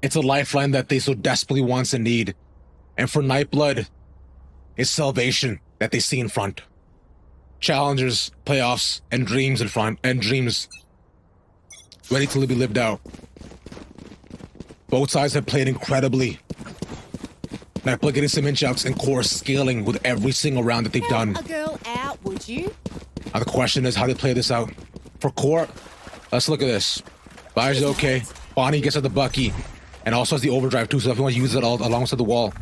Speaker 2: it's a lifeline that they so desperately want and need. And for Nightblood, it's salvation that they see in front. Challengers, playoffs, and dreams in front, and dreams ready to be lived out. Both sides have played incredibly. Nightblood getting some inch-outs and Core scaling with every single round that they've done.
Speaker 7: A girl out, would you?
Speaker 2: Now the question is how they play this out. For Core, let's look at this. Buyer's okay. Bonnie gets at the Bucky. And also has the overdrive too, so if you want to use it all alongside the wall.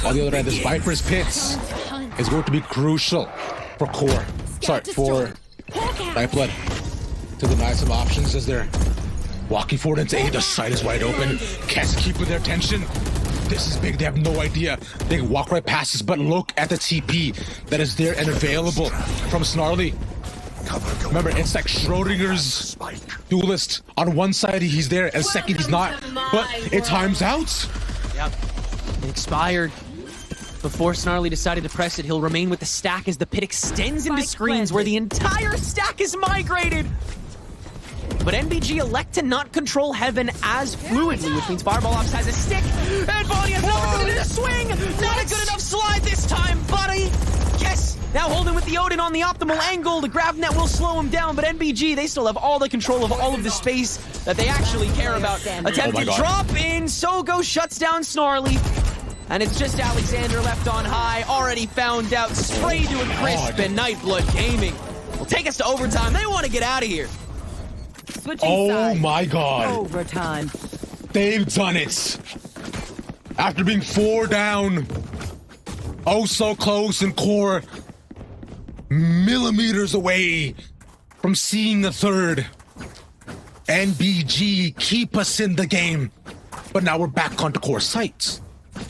Speaker 2: On the other end, this Viper's Pits is going to be crucial for Core. Sorry, for Nightblood. To deny some options as they're walking forward into A. The side is wide open. Can't keep with their attention. This is big, they have no idea. They can walk right past us, but look at the TP that is there and available from Snarly. Remember, it's like Schrodinger's duelist. On one side, he's there, and second, he's not. But it times out.
Speaker 1: Yep. It expired. Before Snarly decided to press it, he'll remain with the stack as the pit extends into screens where the entire stack is migrated. but NBG elect to not control Heaven as fluidly, which means Fireball Ops has a stick, and Bonnie has an opportunity to swing! Not a good enough slide this time, buddy! Yes! Now holding with the Odin on the optimal angle, the grab net will slow him down, but NBG, they still have all the control of all of the space that they actually care about. Attempted drop in, Sogo shuts down Snarly, and it's just Alexander left on high, already found out, sprayed to a crisp, and Nightblood Gaming will take us to overtime. They want to get out of here.
Speaker 4: Switching sides.
Speaker 2: my God.
Speaker 4: Overtime.
Speaker 2: They've done it. After being 4 down, oh so close, and Core millimeters away from seeing the third. NBG keep us in the game, but now we're back onto Core sights.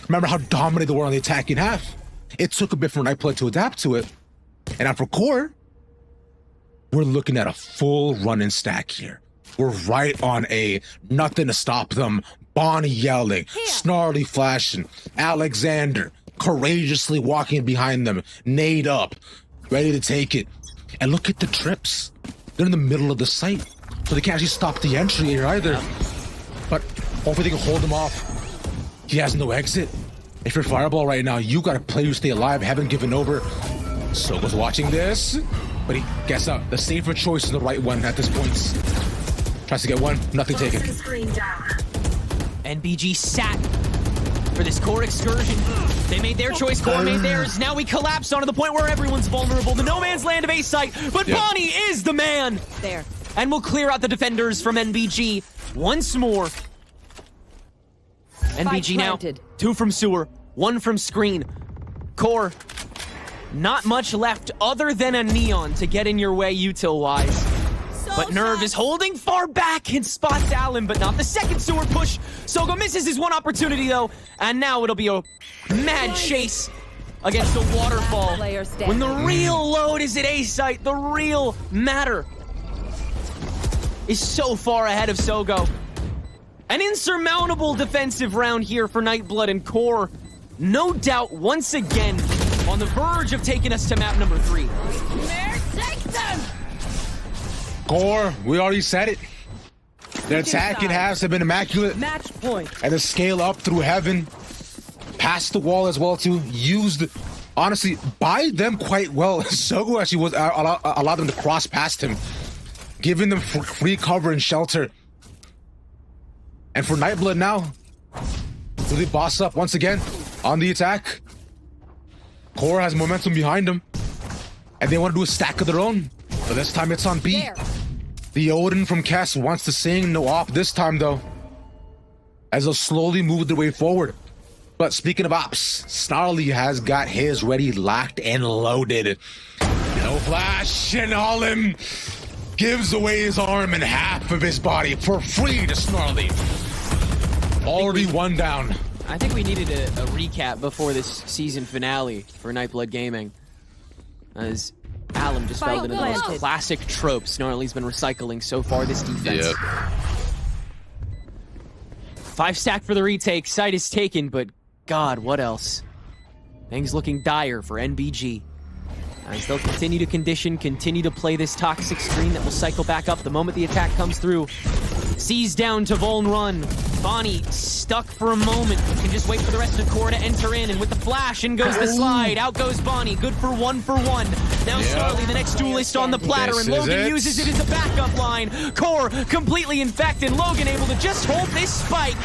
Speaker 2: Remember how dominant they were on the attacking half? It took a bit for Nightblood to adapt to it. And now for Core, we're looking at a full run and stack here. We're right on a nothing to stop them. Bonnie yelling, Snarly flashing, Alexander courageously walking behind them, nade up, ready to take it. And look at the trips. They're in the middle of the site, so they can't actually stop the entry here either. But hopefully they can hold him off. He has no exit. If you're Fireball right now, you gotta play to stay alive, haven't given over. Sogo's watching this, but he gets up. The safer choice is the right one at this point. Tries to get one, nothing taken.
Speaker 1: NBG sat for this Core excursion. They made their choice, Core made theirs. Now we collapse onto the point where everyone's vulnerable. The no man's land of A site, but Bonnie is the man.
Speaker 4: There.
Speaker 1: And we'll clear out the defenders from NBG once more. NBG now, 2 from sewer, 1 from screen. Core, not much left other than a neon to get in your way util-wise. But Nerve is holding far back and spots Allen, but not the second sewer push. Sogo misses his one opportunity though, and now it'll be a mad chase against the waterfall. When the real load is at A site, the real matter is so far ahead of Sogo. An insurmountable defensive round here for Nightblood and Core. No doubt once again on the verge of taking us to map number 3.
Speaker 7: Take them!
Speaker 2: Core, we already said it. Their attacking halves have been immaculate.
Speaker 4: Match point.
Speaker 2: And the scale up through Heaven, past the wall as well too, used, honestly, by them quite well. Sogo actually was allowed them to cross past him, giving them free cover and shelter. And for Nightblood now, really boss up once again on the attack. Core has momentum behind them, and they want to do a stack of their own. But this time it's on B. The Odin from Cass wants to sing, no op this time though, as they'll slowly move their way forward. But speaking of ops, Snarly has got his ready, locked and loaded. No flash, and Holland gives away his arm and half of his body for free to Snarly. Already 1 down.
Speaker 1: I think we needed a recap before this season finale for Nightblood Gaming, as Alum just fell into those classic tropes Snarly's been recycling so far this defense. 5 stack for the retake. Site is taken, but God, what else? Things looking dire for NBG. As they'll continue to condition, continue to play this toxic screen that will cycle back up the moment the attack comes through. Sees down to Vuln run. Bonnie stuck for a moment. Can just wait for the rest of the core to enter in, and with the flash, in goes the slide. Out goes Bonnie. Good for 1 for 1. Now Snarly, the next duelist on the platter, and Logan uses it as a backup line. Core completely infected. Logan able to just hold this spike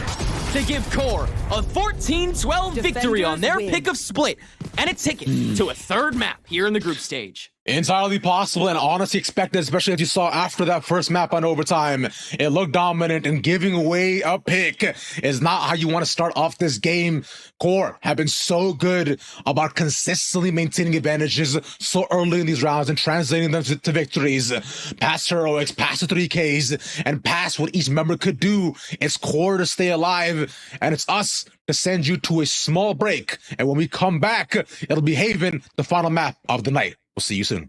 Speaker 1: to give Core a 14-12 victory on their pick of split, and a ticket to a 3rd map here in the group stage.
Speaker 2: Entirely possible and honestly expected, especially as you saw after that first map on overtime. It looked dominant, and giving away a pick is not how you want to start off this game. Core have been so good about consistently maintaining advantages so early in these rounds and translating them to victories. Past heroics, past the 3Ks, and past what each member could do. It's Core to stay alive, and it's us to send you to a small break. And when we come back, it'll be Haven, the final map of the night. We'll see you soon.